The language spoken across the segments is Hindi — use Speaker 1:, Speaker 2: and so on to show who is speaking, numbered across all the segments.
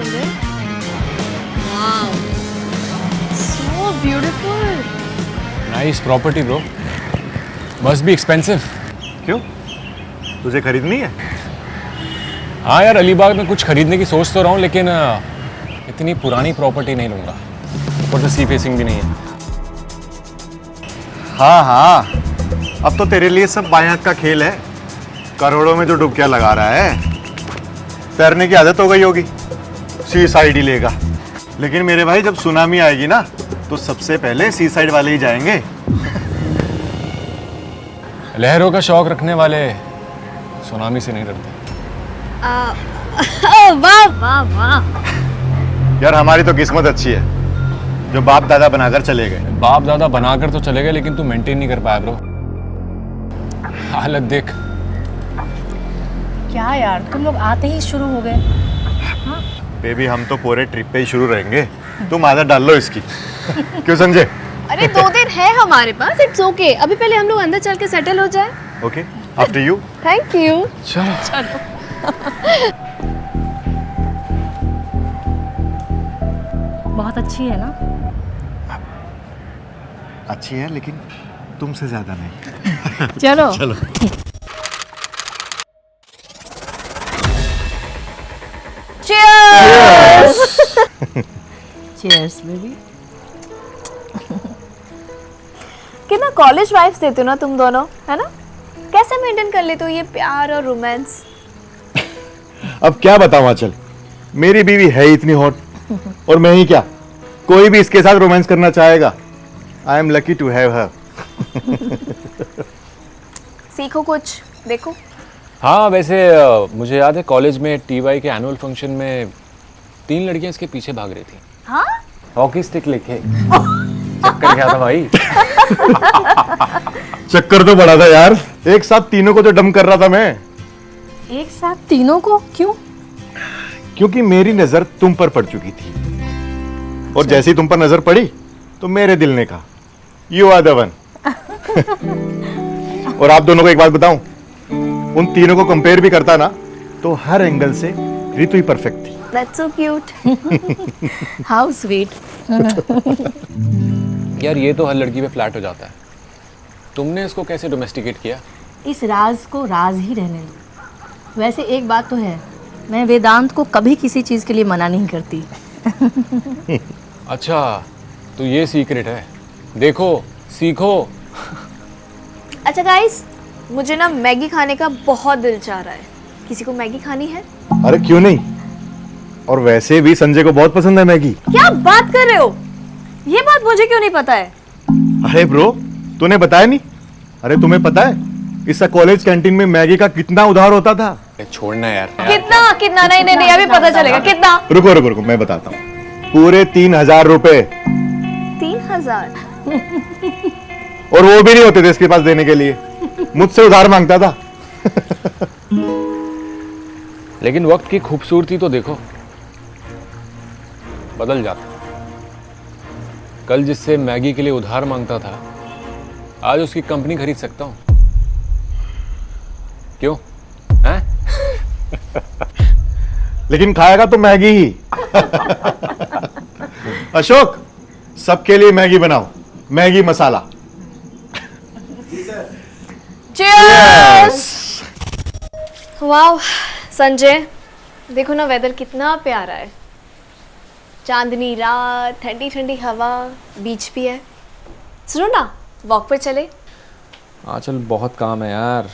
Speaker 1: Sanjay? Wow, so beautiful.
Speaker 2: Nice property bro, must be expensive.
Speaker 3: क्यों, तुझे खरीदनी है?
Speaker 2: हाँ यार, अलीबाग में कुछ खरीदने की सोच तो रहा हूँ, लेकिन इतनी पुरानी प्रॉपर्टी नहीं लूँगा। ऊपर से सी फेसिंग भी नहीं है।
Speaker 3: हाँ हाँ, अब तो तेरे लिए सब बाएं हाथ का खेल है। करोड़ों में जो डुबकियां लगा रहा है, तैरने की आदत हो गई होगी, सी साइड ही लेगा। लेकिन मेरे भाई, जब सुनामी आएगी ना, तो सबसे पहले सी साइड वाले ही जाएंगे।
Speaker 2: लहरों का शौक रखने वाले सुनामी से नहीं डरते।
Speaker 1: वाह वाह वाह।
Speaker 3: यार हमारी तो किस्मत अच्छी है, जो बाप दादा बनाकर चले गए।
Speaker 2: बाप दादा बनाकर तो चले गए, लेकिन तू मेंटेन नहीं कर पाया ब्रो। हालत देख।
Speaker 4: क्या यार, तुम लोग आते ही शुरू हो गए।
Speaker 3: बेबी, हम तो पूरे ट्रिप पे ही शुरू रहेंगे, तुम आदत डाल लो इसकी। क्यों संजय?
Speaker 1: अरे 2 दिन है हमारे पास, इट्स ओके। अभी पहले हम लोग अंदर चल के सेटल हो जाए।
Speaker 3: Okay, after you.
Speaker 1: Thank you.
Speaker 2: चलो।
Speaker 4: बहुत अच्छी है ना?
Speaker 3: अच्छी है, लेकिन तुमसे ज्यादा नहीं।
Speaker 4: चलो
Speaker 3: चलो।
Speaker 4: Cheers baby.
Speaker 1: कितना कॉलेज वाइफ्स देते हो ना तुम दोनों, है ना? कैसे मेंटेन कर लेते हो ये प्यार और रोमांस?
Speaker 3: अब क्या बताऊं आंचल, मेरी बीवी है इतनी हॉट, और मैं ही क्या, कोई भी इसके साथ रोमांस करना चाहेगा। I am lucky to have her.
Speaker 1: सीखो कुछ, देखो।
Speaker 2: हाँ वैसे मुझे याद है कॉलेज में टीवाई के एनुअल फंक्शन में 3 लड़कियां इसके पीछे भाग रही थी।
Speaker 1: हाँ?
Speaker 2: हॉकी स्टिक लेके। चक्कर क्या था भाई?
Speaker 3: चक्कर तो बड़ा था यार, एक साथ तीनों को तो डम कर रहा था मैं।
Speaker 4: एक साथ तीनों को क्यों?
Speaker 3: क्योंकि मेरी नजर तुम पर पड़ चुकी थी, और जैसे ही तुम पर नजर पड़ी तो मेरे दिल ने कहा, यू आर द वन। और आप दोनों को एक बात बताऊं, उन तीनों को कंपेयर भी करता ना, तो हर एंगल से रितु ही परफेक्ट थी।
Speaker 1: That's so cute.
Speaker 4: How sweet.
Speaker 2: यार ये तो हर लड़की पे फ्लैट हो जाता है। तुमने इसको कैसे डोमेस्टिकेट किया?
Speaker 4: इस राज को राज ही रहने दो। वैसे एक बात तो है, मैं वेदांत को कभी किसी चीज़ के लिए मना नहीं करती।
Speaker 2: अच्छा, तो ये सीक्रेट है। देखो, सीखो।
Speaker 1: अच्छा गाइस, मुझे ना मैगी खाने का बहुत दिल चाह रहा है। किसी को मैगी खानी है?
Speaker 3: अरे क्यों नहीं, और वैसे भी संजय को बहुत पसंद है मैगी।
Speaker 1: क्या बात कर रहे हो? ये बात मुझे क्यों नहीं पता है?
Speaker 3: अरे ब्रो, तूने बताया नहीं? अरे तुम्हें पता है इस कॉलेज कैंटीन में मैगी का कितना उधार होता था?
Speaker 2: छोड़ना यार।
Speaker 1: कितना कितना? नहीं नहीं नहीं, अभी पता चलेगा कितना।
Speaker 3: रुको रुको रुको, मैं बताता हूँ। पूरे 3000 रुपए।
Speaker 1: 3000?
Speaker 3: और वो भी नहीं होते थे इसके पास देने के लिए, मुझसे उधार मांगता था।
Speaker 2: लेकिन वक्त की खूबसूरती तो देखो, बदल जाता। कल जिससे मैगी के लिए उधार मांगता था, आज उसकी कंपनी खरीद सकता हूं। क्यों? हैं?
Speaker 3: लेकिन खाएगा तो मैगी ही। अशोक, सबके लिए मैगी बनाओ, मैगी मसाला।
Speaker 1: Cheers! वाओ संजय, देखो ना वेदर कितना प्यारा है। चांदनी रात, ठंडी ठंडी हवा, बीच भी है। सुनो ना, वॉक पर चले।
Speaker 2: आंचल बहुत काम है यार।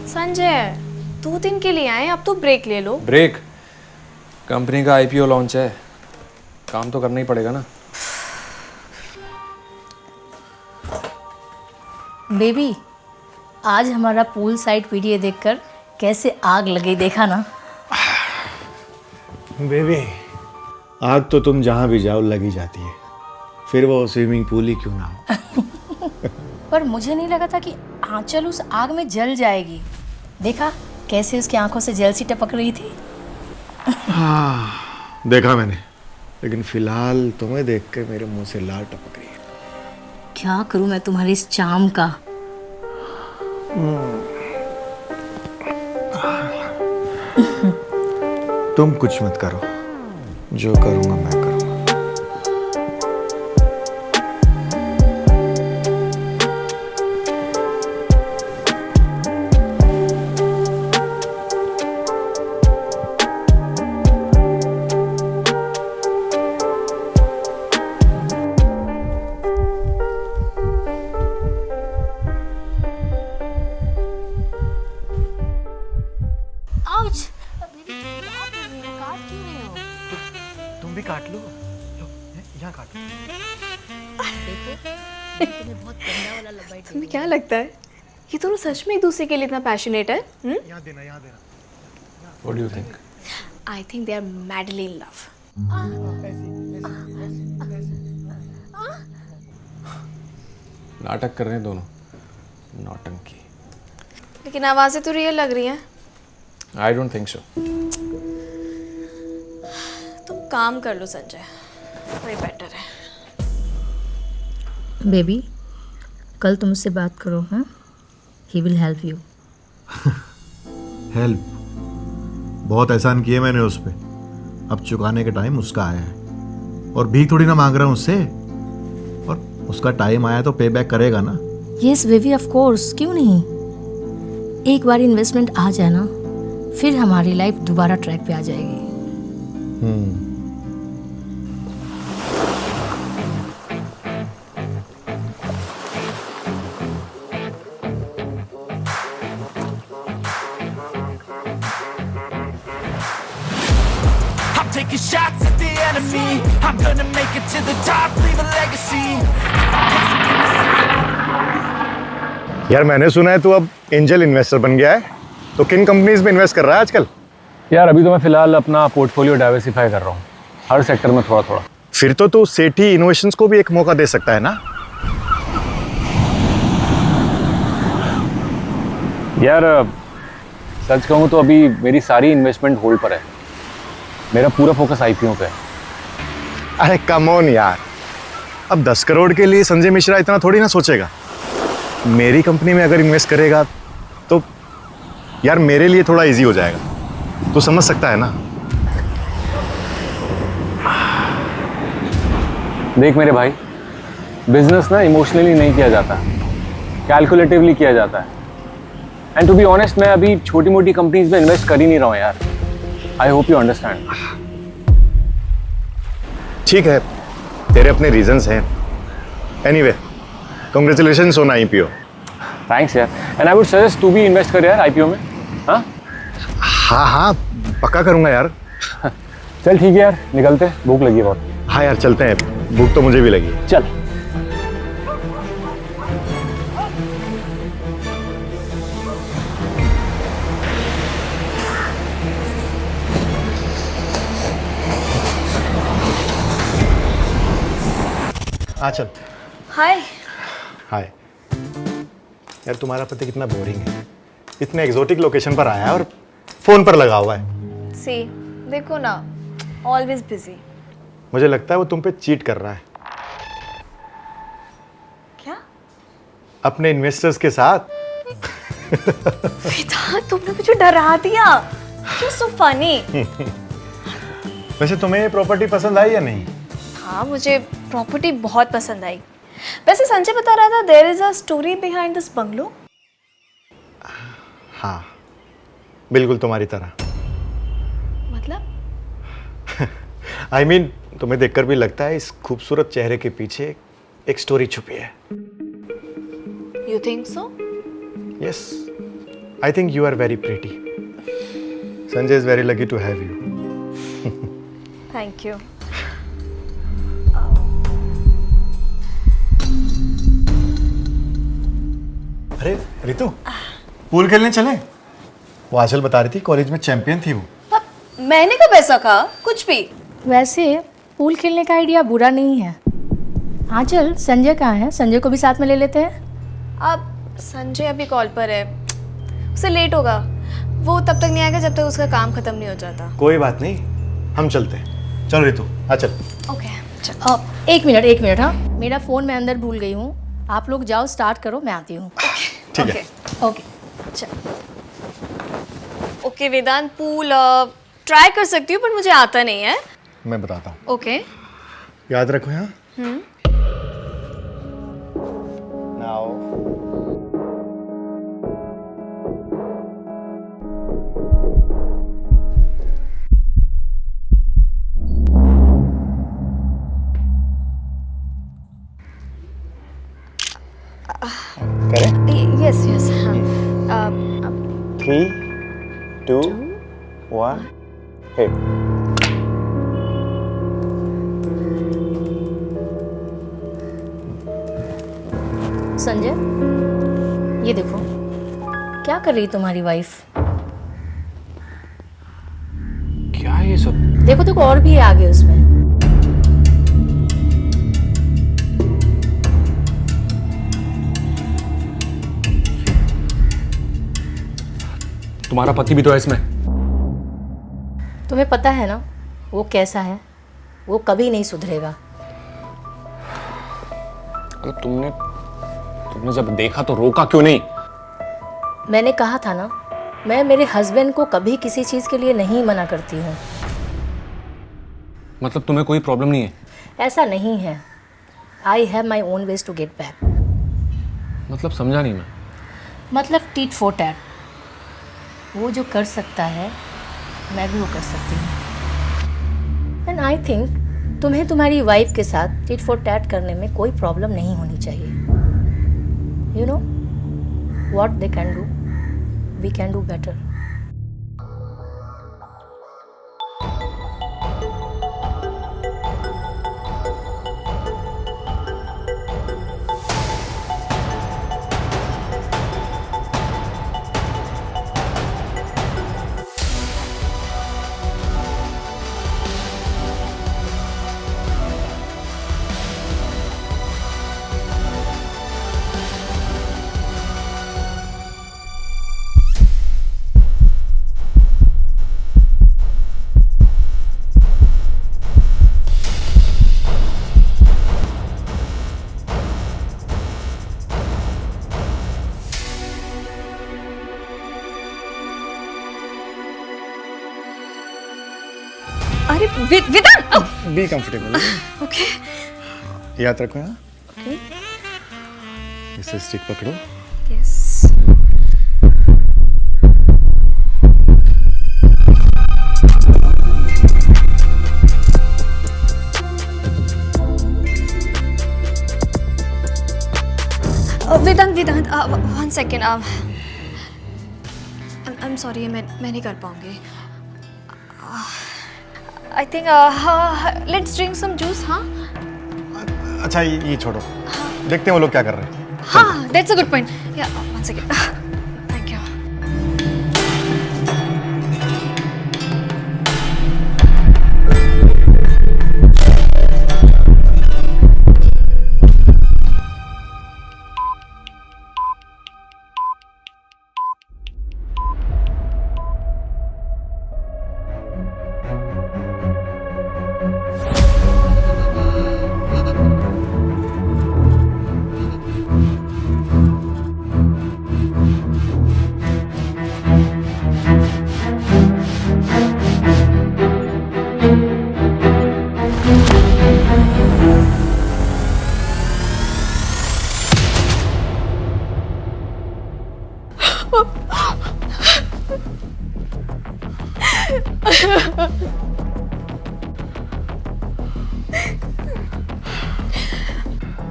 Speaker 1: संजय, 2 दिन के लिए आए, अब तो ब्रेक ले लो।
Speaker 2: ब्रेक? कंपनी का आईपीओ लॉन्च है, काम तो करना ही पड़ेगा ना।
Speaker 4: बेबी, आज हमारा पूल साइड वीडियो देखकर कैसे आग लगी, देखा ना?
Speaker 3: बेबी, आग तो तुम जहां भी जाओ लगी जाती है, फिर वो स्विमिंग पूल ही क्यों ना हो।
Speaker 4: पर मुझे नहीं लगा था कि आंचल उस आग में जल जाएगी। देखा कैसे उसकी आंखों से जल सी टपक रही थी।
Speaker 3: देखा मैंने, लेकिन फिलहाल तुम्हें देख के मेरे मुंह से लार टपक रही है।
Speaker 4: क्या करूं मैं तुम्हारी इस चाम का।
Speaker 3: तुम कुछ मत करो, जो करूंगा मैं करूंगा।
Speaker 4: आउच! क्या कर रही हो? काट क्यों रही हो?
Speaker 3: तुम भी काट लो, यहाँ काटो।
Speaker 4: देखो तुम्हें बहुत गंदा वाला लबाई
Speaker 1: तुम्हें क्या लगता है ये दोनों सच में एक दूसरे के लिए इतना पैशनेट है?
Speaker 3: यहाँ देना, यहाँ देना।
Speaker 2: What do you think?
Speaker 1: I think they are madly in love.
Speaker 2: नाटक कर रहे हैं दोनों, नौटंकी।
Speaker 1: लेकिन आवाजें तो रियल लग रही हैं।
Speaker 2: I don't think so.
Speaker 1: तुम काम कर लो संजय, वही बेटर है।
Speaker 4: बेबी, कल तुम उससे बात करो, हाँ? He will help you.
Speaker 3: Help? बहुत एहसान किए मैंने उस पे, अब चुकाने का टाइम उसका आया है। और भीख थोड़ी ना मांग रहा हूँ उससे, और उसका टाइम आया तो पे बैक करेगा ना।
Speaker 4: यस बेबी, ऑफ कोर्स, क्यों नहीं। एक बार इन्वेस्टमेंट आ जाए ना, फिर हमारी लाइफ दोबारा ट्रैक पे आ जाएगी।
Speaker 5: I'm taking shots at the enemy. I'm gonna make it to the top, leave a legacy.
Speaker 3: यार मैंने सुना है तू अब एंजल इन्वेस्टर बन गया है, तो किन कंपनीज में इन्वेस्ट कर रहा है आजकल?
Speaker 2: यार अभी तो मैं फिलहाल अपना पोर्टफोलियो डाइवर्सिफाई कर रहा हूँ, हर सेक्टर में थोड़ा थोड़ा।
Speaker 3: फिर तो तू सेठी इनोवेशंस को भी एक मौका दे सकता है ना।
Speaker 2: यार सच कहूँ तो अभी मेरी सारी इन्वेस्टमेंट होल्ड पर है, मेरा पूरा फोकस आईपीओ पे है।
Speaker 3: अरे कम ऑन यार, अब 10 करोड़ के लिए संजय मिश्रा इतना थोड़ी ना सोचेगा। मेरी कंपनी में अगर इन्वेस्ट करेगा तो यार मेरे लिए थोड़ा इजी हो जाएगा, तू समझ सकता है ना।
Speaker 2: देख मेरे भाई, बिजनेस ना इमोशनली नहीं किया जाता, कैलकुलेटिवली किया जाता है। एंड टू बी ऑनेस्ट, मैं अभी छोटी मोटी कंपनीज में इन्वेस्ट कर ही नहीं रहा हूँ यार। I hope you understand.
Speaker 3: ठीक है, तेरे अपने रीजंस हैं। Anyway, congratulations on IPO.
Speaker 2: Thanks यार, एंड आई वुड सजेस्ट तू भी इन्वेस्ट कर यार आईपीओ में। हाँ
Speaker 3: हाँ हाँ, पक्का करूंगा यार।
Speaker 2: चल ठीक है यार, निकलते हैं, भूख लगी है बहुत।
Speaker 3: हाँ यार चलते हैं, भूख तो मुझे भी लगी है।
Speaker 2: चल।
Speaker 3: हाँ चल।
Speaker 1: हाय।
Speaker 3: हाय। यार तुम्हारा पति कितना बोरिंग है, इतने एग्जोटिक लोकेशन पर आया है और फोन पर लगा हुआ है।
Speaker 1: सी देखो ना, ऑलवेज बिजी।
Speaker 3: मुझे लगता है वो तुम पे चीट कर रहा है।
Speaker 1: क्या?
Speaker 3: अपने इन्वेस्टर्स के साथ।
Speaker 1: बेटा तुमने मुझे डरा दिया। You're so funny।
Speaker 3: वैसे तुम्हें ये प्रॉपर्टी पसंद आई या नहीं?
Speaker 1: हाँ, मुझे प्रॉपर्टी बहुत पसंद आई। वैसे संजय बता रहा था there is a story behind this bungalow.
Speaker 3: हाँ, बिल्कुल तुम्हारी तरह।
Speaker 1: मतलब?
Speaker 3: आई मीन, तुम्हें देखकर भी लगता है इस खूबसूरत चेहरे के पीछे एक स्टोरी छुपी है।
Speaker 1: You think so?
Speaker 3: Yes, I think you are very pretty. Sanjay is very lucky to have you.
Speaker 1: Thank you.
Speaker 3: अरे रितु, पूल खेलने चले? वो आंचल बता रही थी कॉलेज में चैंपियन थी वो।
Speaker 1: मैंने कब ऐसा कहा? कुछ भी।
Speaker 4: वैसे पूल खेलने का आइडिया बुरा नहीं है। हाँ चल, संजय कहाँ है? संजय को भी साथ में ले लेते हैं।
Speaker 1: अब संजय अभी कॉल पर है, उसे लेट होगा, वो तब तक नहीं आएगा जब तक उसका काम खत्म नहीं हो जाता।
Speaker 3: कोई बात नहीं, हम चलते हैं। चल रितु, आ चल।
Speaker 1: ओके चल।
Speaker 4: एक मिनट, हाँ मेरा फ़ोन मैं अंदर भूल गई हूँ। आप लोग जाओ, स्टार्ट करो, मैं आती हूँ।
Speaker 3: ठीक है।
Speaker 4: ओके।
Speaker 1: चल। ओके वेदांत, पूल ट्राई कर सकती हूँ पर मुझे आता नहीं है।
Speaker 3: मैं बताता हूँ,
Speaker 1: ओके।
Speaker 3: याद रखो यहाँ। नाउ करें।
Speaker 1: यस यस हाँ।
Speaker 3: 3, 2, 1 हिट।
Speaker 4: संजय, ये देखो क्या कर रही तुम्हारी वाइफ।
Speaker 2: क्या है ये सब?
Speaker 4: देखो देखो और भी है आगे उसमें।
Speaker 2: तुम्हारा पति भी तो है इसमें।
Speaker 4: तुम्हें पता है ना वो कैसा है, वो कभी नहीं सुधरेगा।
Speaker 2: अगर तुमने जब देखा तो रोका क्यों नहीं?
Speaker 4: मैंने कहा था ना, मैं मेरे हस्बैंड को कभी किसी चीज़ के लिए नहीं मना करती हूँ।
Speaker 2: मतलब तुम्हें कोई प्रॉब्लम नहीं है?
Speaker 4: ऐसा नहीं है। I have my own ways to get back.
Speaker 2: मतलब समझा नहीं मैं।
Speaker 4: मतलब टीट फॉर टैट। वो जो कर सकता है मैं भी वो कर सकती हूँ। एंड आई थिंक तुम्हें तुम्हारी वाइफ के साथ टिट फॉर टैट करने में कोई प्रॉब्लम नहीं होनी चाहिए। You know what they can do, we can do better.
Speaker 1: अरे वेदांत।
Speaker 3: Be comfortable.
Speaker 1: ओके।
Speaker 3: याद रखो यहाँ।
Speaker 1: ओके।
Speaker 3: इसे स्टिक पकड़ो।
Speaker 1: Yes. Vedant 1 second. I am sorry, मैं नहीं कर पाऊंगी। I think let's drink some juice. हाँ
Speaker 3: अच्छा ये छोड़ो, देखते हैं वो लोग क्या कर रहे हैं।
Speaker 1: हाँ, दैट्स अ गुड पॉइंट। या 1 सेकेंड। Thank you.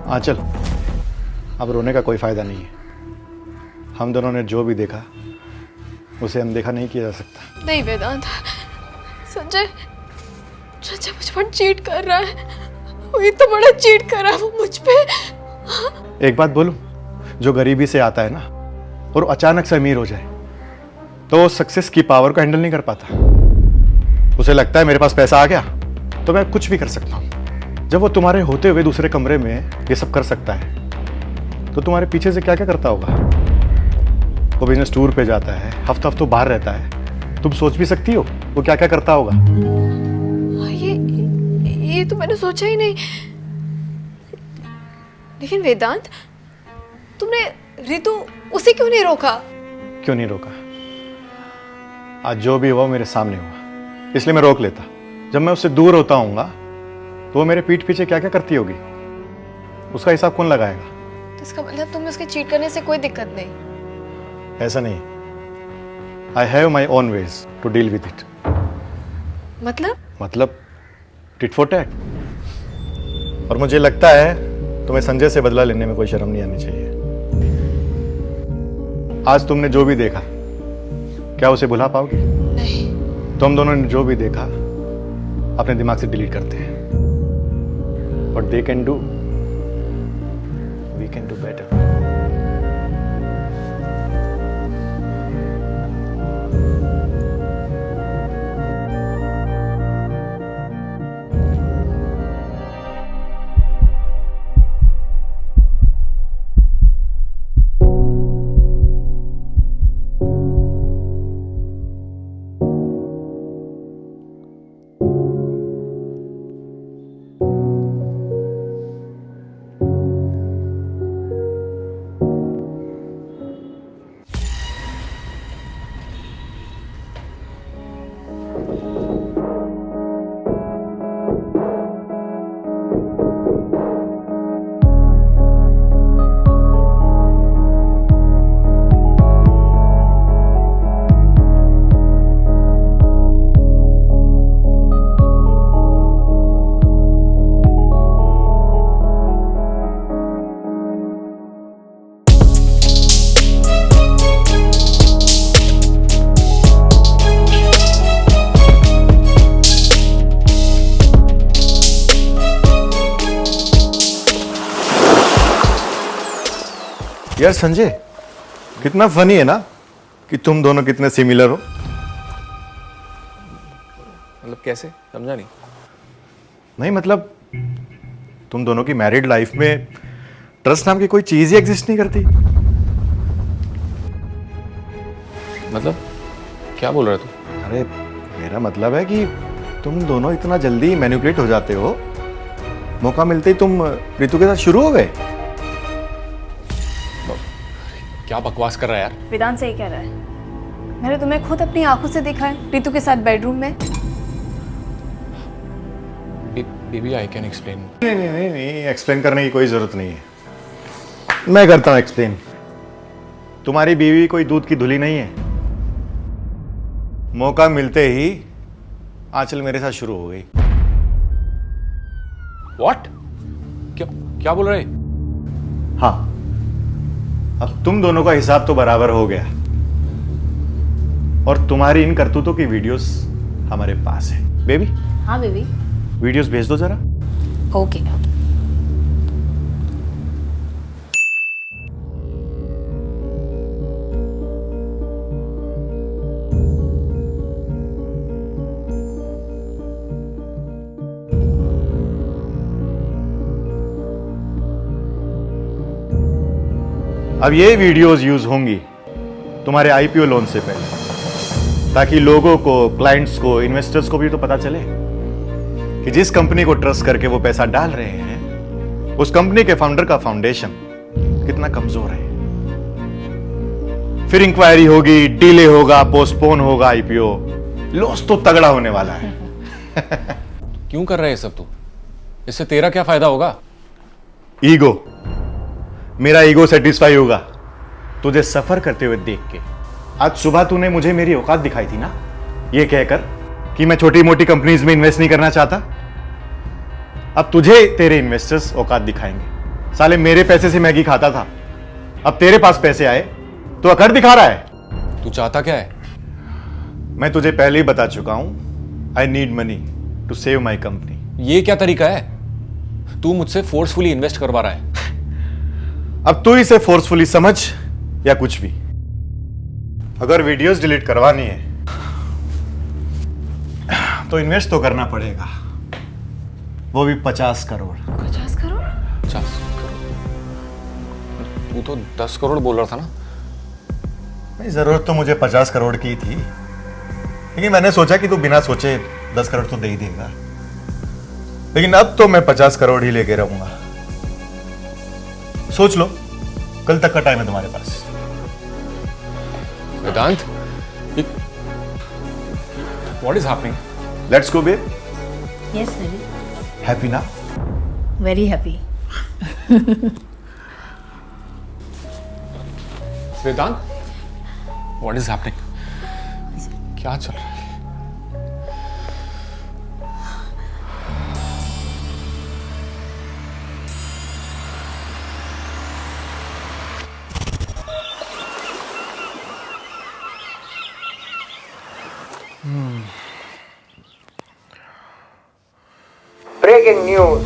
Speaker 3: आंचल, अब रोने का कोई फायदा नहीं है। हम दोनों ने जो भी देखा उसे अनदेखा नहीं किया जा सकता।
Speaker 1: नहीं वेदांत, संजय मुझ पर चीट कर रहा है। वो इतना बड़ा चीट कर रहा है वो मुझ पे।
Speaker 3: एक बात बोलूं, जो गरीबी से आता है ना और अचानक से अमीर हो जाए तो सक्सेस की पावर को हैंडल नहीं कर पाता। उसे लगता है मेरे पास पैसा आ गया तो मैं कुछ भी कर सकता हूँ। जब वो तुम्हारे होते हुए दूसरे कमरे में ये सब कर सकता है तो तुम्हारे पीछे से क्या क्या करता होगा। वो बिजनेस टूर पे जाता है, हफ्ता हफ्ता बाहर रहता है। तुम सोच भी सकती हो वो क्या क्या करता होगा।
Speaker 1: ये तो मैंने सोचा ही नहीं। लेकिन वेदांत, तुमने रितु उसे क्यों नहीं रोका?
Speaker 3: क्यों नहीं रोका? आज जो भी हुआ मेरे सामने हुआ, इसलिए मैं रोक लेता। जब मैं उससे दूर होता हूँगा तो वो मेरे पीठ पीछे क्या क्या करती होगी, उसका हिसाब कौन लगाएगा?
Speaker 1: तो इसका मतलब तुम्हें उसके चीट करने से कोई दिक्कत नहीं?
Speaker 3: ऐसा नहीं, I have my own ways to deal with it. मतलब टिट फॉर टैट। और मुझे लगता है तुम्हें संजय से बदला लेने में कोई शर्म नहीं आनी चाहिए। आज तुमने जो भी देखा, क्या उसे भुला पाओगी?
Speaker 1: नहीं।
Speaker 3: तुम दोनों ने जो भी देखा अपने दिमाग से डिलीट करते हैं। What they can do, we can do better. यार संजय, कितना फनी है ना कि तुम दोनों कितने सिमिलर हो।
Speaker 2: मतलब कैसे, समझा नहीं।
Speaker 3: नहीं मतलब तुम दोनों की मैरिड लाइफ में ट्रस्ट नाम की कोई चीज ही एग्जिस्ट नहीं करती।
Speaker 2: मतलब क्या बोल रहे तू?
Speaker 3: अरे मेरा मतलब है कि तुम दोनों इतना जल्दी मैनिपुलेट हो जाते हो, मौका मिलते ही तुम रितु के साथ शुरू हो गए।
Speaker 2: क्या बकवास कर रहा है यार?
Speaker 1: वेदांत सही कह रहा है। मैंने तुम्हें खुद अपनी आंखों से देखा है रितु के साथ बेडरूम में।
Speaker 2: Baby I can explain.
Speaker 3: नहीं, एक्सप्लेन करने की कोई जरूरत नहीं है, मैं करता हूं एक्सप्लेन। तुम्हारी बीवी कोई दूध की धुली नहीं है। मौका मिलते ही आंचल मेरे साथ शुरू हो गई।
Speaker 2: व्हाट? क्या क्या बोल रहे?
Speaker 3: हाँ, अब तुम दोनों का हिसाब तो बराबर हो गया और तुम्हारी इन करतूतों की वीडियोस हमारे पास है। बेबी,
Speaker 4: हाँ बेबी।
Speaker 3: वीडियोस भेज दो जरा।
Speaker 4: ओके।
Speaker 3: अब ये वीडियोस यूज होंगी तुम्हारे आईपीओ लोन से पहले, ताकि लोगों को, क्लाइंट्स को, इन्वेस्टर्स को भी तो पता चले कि जिस कंपनी को ट्रस्ट करके वो पैसा डाल रहे हैं, उस कंपनी के फाउंडर का फाउंडेशन कितना कमजोर है। फिर इंक्वायरी होगी, डिले होगा, पोस्टपोन होगा आईपीओ, लॉस तो तगड़ा होने वाला है।
Speaker 2: क्यों कर रहे हैं सब तू? इससे तेरा क्या फायदा होगा?
Speaker 3: ईगो, मेरा ईगो सेटिस्फाई होगा तुझे सफर करते हुए देख के। आज सुबह तूने मुझे मेरी औकात दिखाई थी ना, ये कहकर कि मैं छोटी मोटी कंपनीज में इन्वेस्ट नहीं करना चाहता। अब तुझे तेरे इन्वेस्टर्स औकात दिखाएंगे। साले मेरे पैसे से मैगी खाता था, अब तेरे पास पैसे आए तो अकड़ दिखा रहा है।
Speaker 2: तू चाहता क्या है?
Speaker 3: मैं तुझे पहले ही बता चुका हूं, I need money to save my company.
Speaker 2: ये क्या तरीका है? तू मुझसे फोर्सफुली इन्वेस्ट करवा रहा है।
Speaker 3: अब तू इसे फोर्सफुली समझ या कुछ भी, अगर वीडियोस डिलीट करवानी है तो इन्वेस्ट तो करना पड़ेगा, वो भी 50 करोड़।
Speaker 1: 50 करोड़?
Speaker 2: 50 करोड़? तू तो 10 करोड़ बोल रहा था ना?
Speaker 3: नहीं, जरूरत तो मुझे 50 करोड़ की थी, लेकिन मैंने सोचा कि तू बिना सोचे 10 करोड़ तो दे ही देगा। लेकिन अब तो मैं 50 करोड़ ही लेके रहूंगा। सोच लो, कल तक का टाइम है तुम्हारे पास।
Speaker 2: Vedant, what is happening?
Speaker 3: Let's go babe.
Speaker 4: Yes baby,
Speaker 3: happy ना?
Speaker 4: Very happy.
Speaker 2: Vedant, what is happening? क्या चल रहा है?
Speaker 6: ब्रेकिंग न्यूज,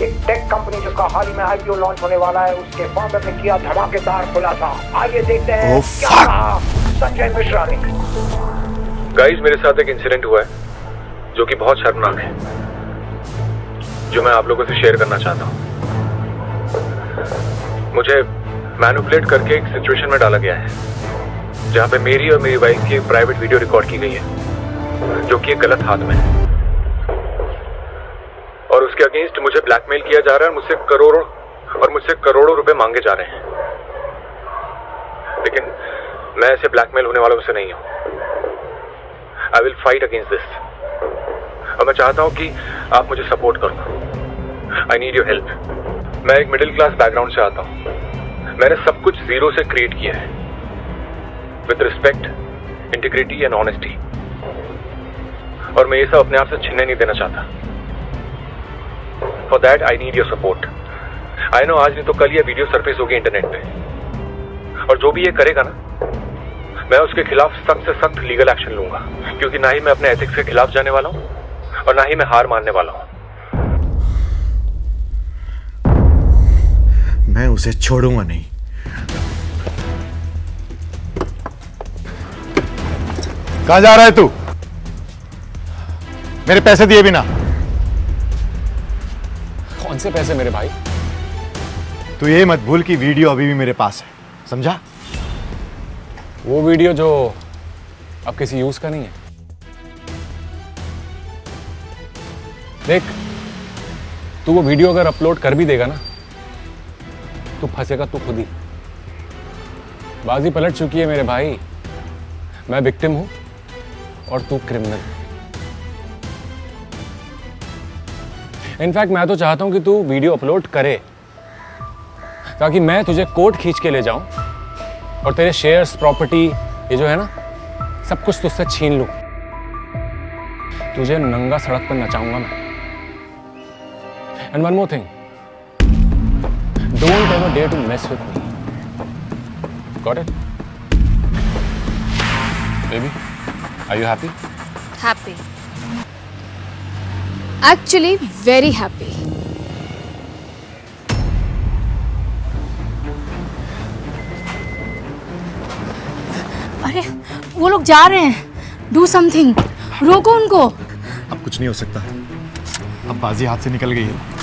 Speaker 6: एक टेक कंपनी जिसका हाल ही में आईपीओ लॉन्च होने वाला है, उसके फाउंडर ने किया धमाकेदार खुलासा। आइए देखते हैं
Speaker 3: Oh,
Speaker 6: क्या
Speaker 3: fuck!
Speaker 6: कहा संजय मिश्रा ने।
Speaker 2: गाइस, मेरे साथ एक इंसिडेंट हुआ है जो कि बहुत शर्मनाक है, जो मैं आप लोगों से शेयर करना चाहता हूँ। मुझे मैनिपुलेट करके एक सिचुएशन में डाला गया है जहाँ पे मेरी और मेरी वाइफ की एक प्राइवेट वीडियो रिकॉर्ड की गई है, जो कि एक गलत हाथ में है, और उसके अगेंस्ट मुझे ब्लैकमेल किया जा रहा है, मुझसे करोड़ों रुपए मांगे जा रहे हैं। लेकिन मैं ऐसे ब्लैकमेल होने वालों से नहीं हूँ। I will fight against this, और मैं चाहता हूँ कि आप मुझे सपोर्ट करो। I need your help. मैं एक मिडिल क्लास बैकग्राउंड से आता हूँ। मैंने सब कुछ जीरो से क्रिएट किया है, with respect, integrity and honesty, और मैं ये सब अपने आप से छीनने नहीं देना चाहता। For that I need your support. I know आज नहीं तो कल ये वीडियो सरफेस होगी इंटरनेट पे, और जो भी ये करेगा ना, मैं उसके खिलाफ सख्त से सख्त लीगल एक्शन लूंगा, क्योंकि ना ही मैं अपने एथिक्स के खिलाफ जाने वाला हूँ और ना ही मैं हार मानने वाला हूँ।
Speaker 3: मैं उसे छोड़ूंगा नहीं। कहां जा रहा है तू? मेरे पैसे दिए बिना।
Speaker 2: कौन से पैसे मेरे भाई?
Speaker 3: तू ये मत भूल कि वीडियो अभी भी मेरे पास है, समझा?
Speaker 2: वो वीडियो जो अब किसी यूज का नहीं है। देख, तू वो वीडियो अगर अपलोड कर भी देगा ना, तू फंसेगा तू खुद ही। बाजी पलट चुकी है मेरे भाई। मैं विक्टिम हूं और तू क्रिमिनल। इनफैक्ट मैं तो चाहता हूं कि तू वीडियो अपलोड करे, ताकि मैं तुझे कोर्ट खींच के ले जाऊं और तेरे शेयर्स, प्रॉपर्टी, ये जो है ना, सब कुछ तुझसे छीन लूं। तुझे नंगा सड़क पर नचाऊंगा मैं। And one more thing, don't ever dare to mess with me. Got it? Baby, are you happy?
Speaker 1: Happy, actually very happy.
Speaker 4: अरे वो लोग जा रहे हैं, डू समथिंग, रोको उनको।
Speaker 3: अब कुछ नहीं हो सकता। अब बाजी हाथ से निकल गई है।